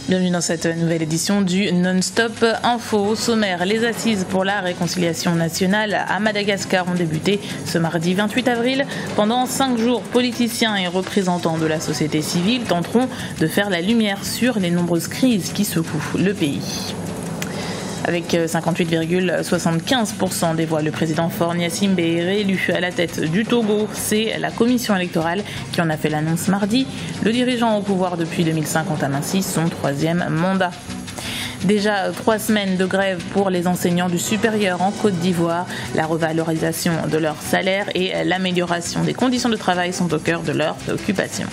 Bienvenue dans cette nouvelle édition du Non-Stop Info. Au sommaire, les assises pour la réconciliation nationale à Madagascar ont débuté ce mardi 28 avril. Pendant 5 jours, politiciens et représentants de la société civile tenteront de faire la lumière sur les nombreuses crises qui secouent le pays. Avec 58,75% des voix, le président Faure Gnassingbé est réélu à la tête du Togo. C'est la commission électorale qui en a fait l'annonce mardi. Le dirigeant au pouvoir depuis 2005 entame ainsi son 3e mandat. Déjà 3 semaines de grève pour les enseignants du supérieur en Côte d'Ivoire. La revalorisation de leur salaire et l'amélioration des conditions de travail sont au cœur de leurs préoccupations.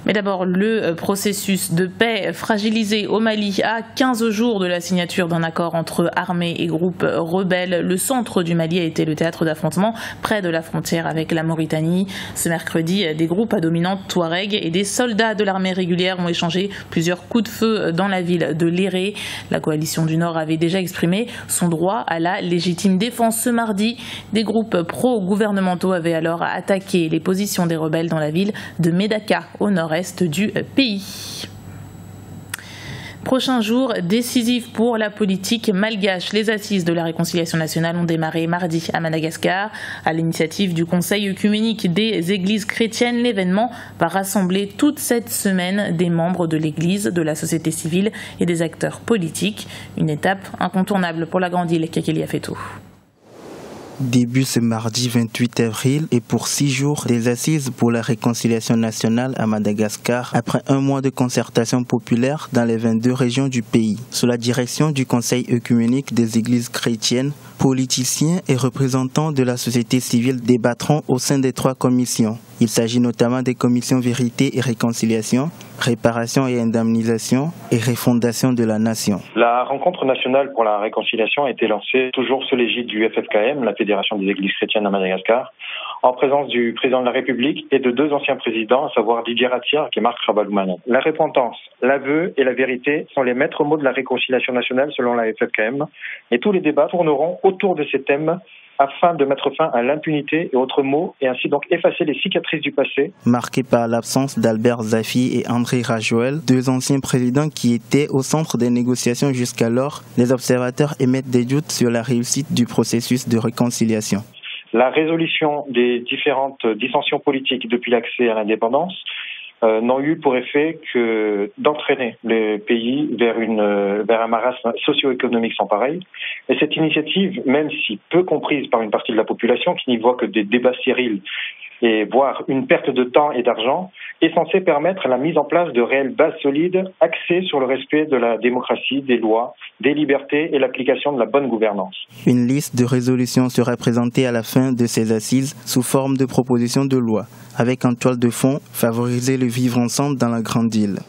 Mais d'abord, le processus de paix fragilisé au Mali à 15 jours de la signature d'un accord entre armées et groupes rebelles. Le centre du Mali a été le théâtre d'affrontements près de la frontière avec la Mauritanie. Ce mercredi, des groupes à dominante touareg et des soldats de l'armée régulière ont échangé plusieurs coups de feu dans la ville de Léré. La coalition du Nord avait déjà exprimé son droit à la légitime défense ce mardi. Des groupes pro-gouvernementaux avaient alors attaqué les positions des rebelles dans la ville de Médaka, au nord-est du pays. Prochain jour décisif pour la politique malgache. Les assises de la réconciliation nationale ont démarré mardi à Madagascar. À l'initiative du Conseil œcuménique des églises chrétiennes, l'événement va rassembler toute cette semaine des membres de l'église, de la société civile et des acteurs politiques. Une étape incontournable pour la grande île Kekelia Feto. Début ce mardi 28 avril et pour 6 jours des assises pour la réconciliation nationale à Madagascar après un mois de concertation populaire dans les 22 régions du pays. Sous la direction du Conseil œcuménique des églises chrétiennes, politiciens et représentants de la société civile débattront au sein des 3 commissions. Il s'agit notamment des commissions vérité et réconciliation, réparation et indemnisation et refondation de la nation. La rencontre nationale pour la réconciliation a été lancée toujours sous l'égide du FFKM, la Fédération des Églises chrétiennes à Madagascar, en présence du président de la République et de 2 anciens présidents, à savoir Didier Ratsier et Marc Rabaloumane. La repentance, l'aveu et la vérité sont les maîtres mots de la réconciliation nationale selon la FFKM, et tous les débats tourneront autour de ces thèmes afin de mettre fin à l'impunité et autres maux et ainsi donc effacer les cicatrices du passé. Marqué par l'absence d'Albert Zafi et André Rajoel, 2 anciens présidents qui étaient au centre des négociations jusqu'alors, les observateurs émettent des doutes sur la réussite du processus de réconciliation. La résolution des différentes dissensions politiques depuis l'accès à l'indépendance n'ont eu pour effet que d'entraîner le pays vers un marasme socio-économique sans pareil. Et cette initiative, même si peu comprise par une partie de la population qui n'y voit que des débats stériles et voire une perte de temps et d'argent, est censée permettre la mise en place de réelles bases solides axées sur le respect de la démocratie, des lois, des libertés et l'application de la bonne gouvernance. Une liste de résolutions sera présentée à la fin de ces assises sous forme de propositions de loi, avec en toile de fond favoriser le vivre ensemble dans la grande île.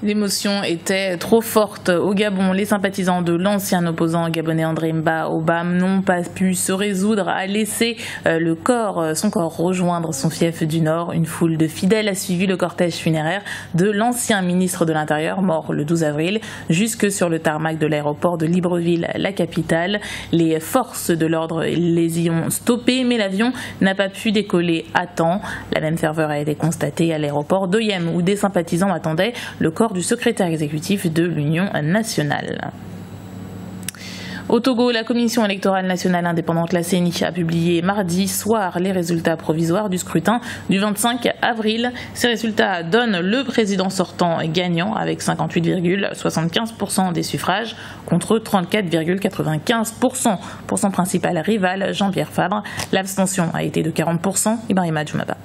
L'émotion était trop forte au Gabon. Les sympathisants de l'ancien opposant gabonais André Mba Obam n'ont pas pu se résoudre à laisser son corps rejoindre son fief du Nord. Une foule de fidèles a suivi le cortège funéraire de l'ancien ministre de l'Intérieur, mort le 12 avril, jusque sur le tarmac de l'aéroport de Libreville, la capitale. Les forces de l'ordre les y ont stoppés, mais l'avion n'a pas pu décoller à temps. La même ferveur a été constatée à l'aéroport d'Oyem, où des sympathisants attendaient le corps du secrétaire exécutif de l'Union nationale. Au Togo, la Commission électorale nationale indépendante, la CENI, a publié mardi soir les résultats provisoires du scrutin du 25 avril. Ces résultats donnent le président sortant gagnant avec 58,75% des suffrages contre 34,95% pour son principal rival, Jean-Pierre Fabre. L'abstention a été de 40%. Ibrahima Djoumaba.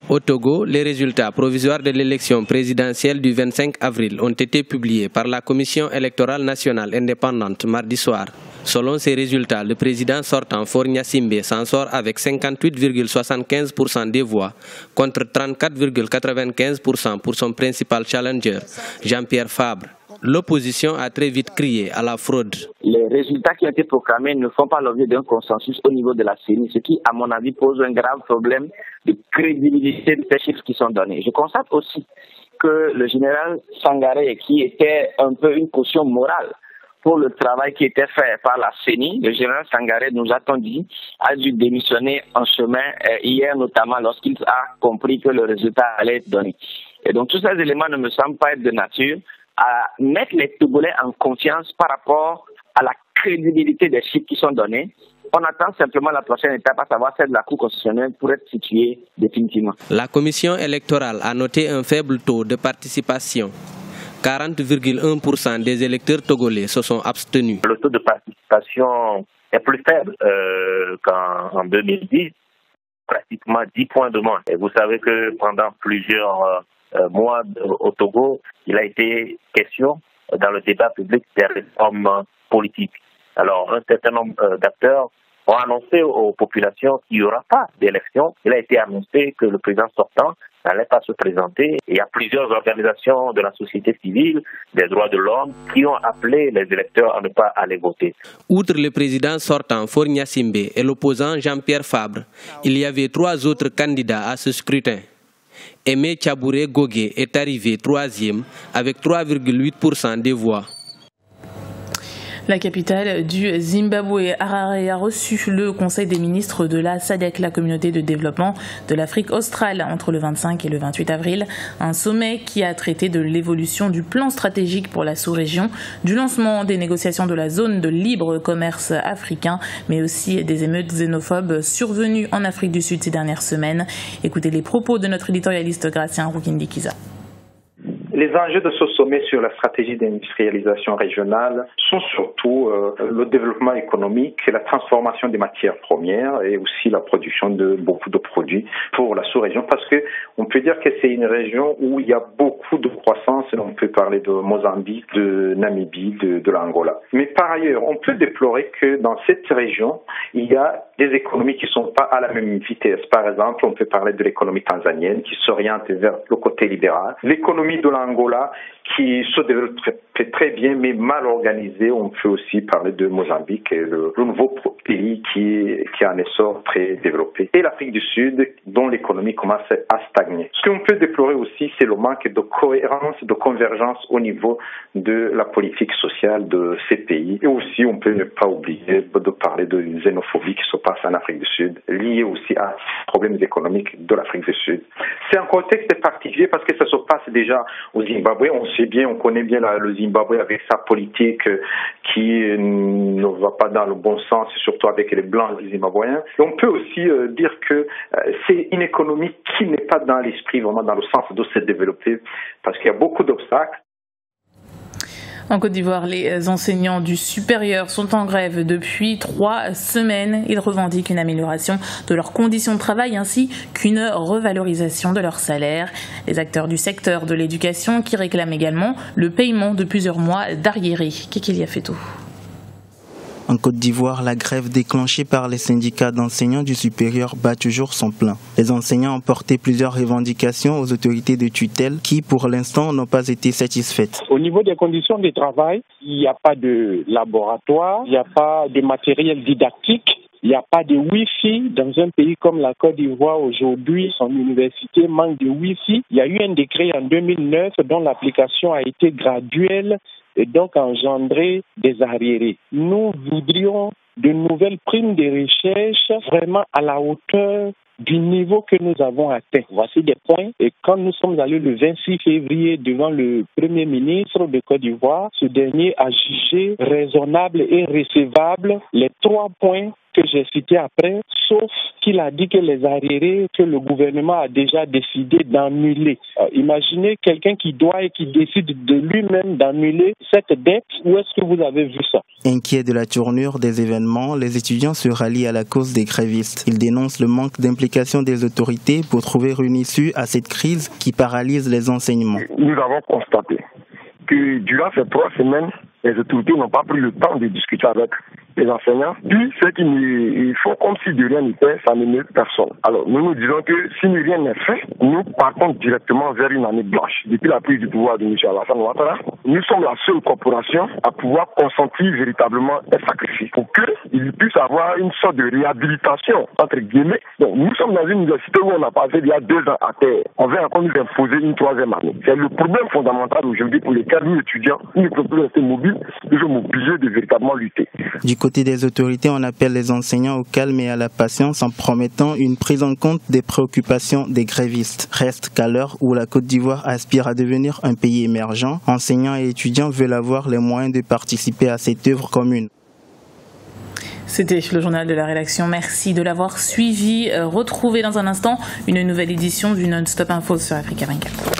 Au Togo, les résultats provisoires de l'élection présidentielle du 25 avril ont été publiés par la Commission électorale nationale indépendante mardi soir. Selon ces résultats, le président sortant Faure Gnassingbé s'en sort avec 58,75% des voix contre 34,95% pour son principal challenger, Jean-Pierre Fabre. L'opposition a très vite crié à la fraude. Les résultats qui ont été proclamés ne font pas l'objet d'un consensus au niveau de la CENI, ce qui, à mon avis, pose un grave problème de crédibilité de ces chiffres qui sont donnés. Je constate aussi que le général Sangaré, qui était un peu une caution morale pour le travail qui était fait par la CENI. Le général Sangaré nous a dit, a dû démissionner en chemin hier, notamment lorsqu'il a compris que le résultat allait être donné. Et donc tous ces éléments ne me semblent pas être de nature à mettre les Togolais en confiance par rapport à la crédibilité des chiffres qui sont donnés. On attend simplement la prochaine étape, à savoir celle de la Cour constitutionnelle, pour être située définitivement. La commission électorale a noté un faible taux de participation. 40,1% des électeurs togolais se sont abstenus. Le taux de participation est plus faible qu'en 2010, pratiquement 10 points de moins. Et vous savez que pendant plusieurs mois au Togo, il a été question dans le débat public des réformes politiques. Alors, un certain nombre d'acteurs ont annoncé aux populations qu'il n'y aura pas d'élection. Il a été annoncé que le président sortant n'allait pas se présenter. Et il y a plusieurs organisations de la société civile, des droits de l'homme, qui ont appelé les électeurs à ne pas aller voter. Outre le président sortant, Faure Gnassingbé, et l'opposant Jean-Pierre Fabre, il y avait 3 autres candidats à ce scrutin. Aimé Tchabouré Gogué est arrivé 3e avec 3,8% des voix. La capitale du Zimbabwe, Harare, a reçu le Conseil des ministres de la SADC, la communauté de développement de l'Afrique australe, entre le 25 et le 28 avril. Un sommet qui a traité de l'évolution du plan stratégique pour la sous-région, du lancement des négociations de la zone de libre commerce africain, mais aussi des émeutes xénophobes survenues en Afrique du Sud ces dernières semaines. Écoutez les propos de notre éditorialiste Gratien Rukindi-Kiza. Les enjeux de ce sommet sur la stratégie d'industrialisation régionale sont surtout le développement économique, la transformation des matières premières et aussi la production de beaucoup de produits pour la sous-région, parce que on peut dire que c'est une région où il y a beaucoup de croissance. On peut parler de Mozambique, de Namibie, de l'Angola. Mais par ailleurs, on peut déplorer que dans cette région, il y a des économies qui ne sont pas à la même vitesse. Par exemple, on peut parler de l'économie tanzanienne qui s'oriente vers le côté libéral, l'économie de l'Angola qui se développe très bien mais mal organisée. On peut aussi parler de Mozambique, le nouveau pays qui a un essor très développé. Et l'Afrique du Sud dont l'économie commence à stagner. Ce qu'on peut déplorer aussi, c'est le manque de cohérence, de convergence au niveau de la politique sociale de ces pays. Et aussi, on peut ne pas oublier de parler de xénophobie qui se passe en Afrique du Sud, liée aussi à problèmes économiques de l'Afrique du Sud. C'est un contexte particulier parce que ça se passe déjà au Zimbabwe. On sait bien, on connaît bien le Zimbabwe avec sa politique qui ne va pas dans le bon sens, surtout avec les blancs zimbabwéens. Et on peut aussi dire que c'est une économie qui n'est pas dans l'esprit, vraiment dans le sens de se développer, parce qu'il y a beaucoup d'obstacles. En Côte d'Ivoire, les enseignants du supérieur sont en grève depuis 3 semaines. Ils revendiquent une amélioration de leurs conditions de travail ainsi qu'une revalorisation de leur salaire. Les acteurs du secteur de l'éducation qui réclament également le paiement de plusieurs mois d'arriérés. Kekili Afeto. En Côte d'Ivoire, la grève déclenchée par les syndicats d'enseignants du supérieur bat toujours son plein. Les enseignants ont porté plusieurs revendications aux autorités de tutelle qui, pour l'instant, n'ont pas été satisfaites. Au niveau des conditions de travail, il n'y a pas de laboratoire, il n'y a pas de matériel didactique. Il n'y a pas de Wi-Fi dans un pays comme la Côte d'Ivoire aujourd'hui. Son université manque de Wi-Fi. Il y a eu un décret en 2009 dont l'application a été graduelle et donc engendré des arriérés. Nous voudrions de nouvelles primes de recherche vraiment à la hauteur du niveau que nous avons atteint. Voici des points. Et quand nous sommes allés le 26 février devant le Premier ministre de Côte d'Ivoire, ce dernier a jugé raisonnable et recevable les 3 points que j'ai cités après, sauf qu'il a dit que les arriérés que le gouvernement a déjà décidé d'annuler. Imaginez quelqu'un qui doit et qui décide de lui-même d'annuler cette dette. Où est-ce que vous avez vu ça? Inquiets de la tournure des événements, les étudiants se rallient à la cause des grévistes. Ils dénoncent le manque d'implication des autorités pour trouver une issue à cette crise qui paralyse les enseignements. Nous avons constaté que durant ces 3 semaines, les autorités n'ont pas pris le temps de discuter avec les enseignants. Puis, ceux qui font comme si de rien n'était, ça n'émeut personne. Alors, nous disons que si rien n'est fait, nous partons directement vers une année blanche. Depuis la prise du pouvoir de M. Alassane Ouattara, nous sommes la seule corporation à pouvoir consentir véritablement un sacrifice pour qu'il puisse avoir une sorte de réhabilitation, entre guillemets. Donc, nous sommes dans une université où on a passé il y a 2 ans à terre. On vient encore nous imposer une 3e année. C'est le problème fondamental aujourd'hui pour lesquels nous étudiants, nous ne pouvons plus rester mobiles, nous sommes obligés de véritablement lutter. Du côté des autorités, on appelle les enseignants au calme et à la patience en promettant une prise en compte des préoccupations des grévistes. Reste qu'à l'heure où la Côte d'Ivoire aspire à devenir un pays émergent, enseignants et étudiants veulent avoir les moyens de participer à cette œuvre commune. C'était le journal de la rédaction. Merci de l'avoir suivi. Retrouvez dans un instant une nouvelle édition du Non-Stop Info sur Africa 24.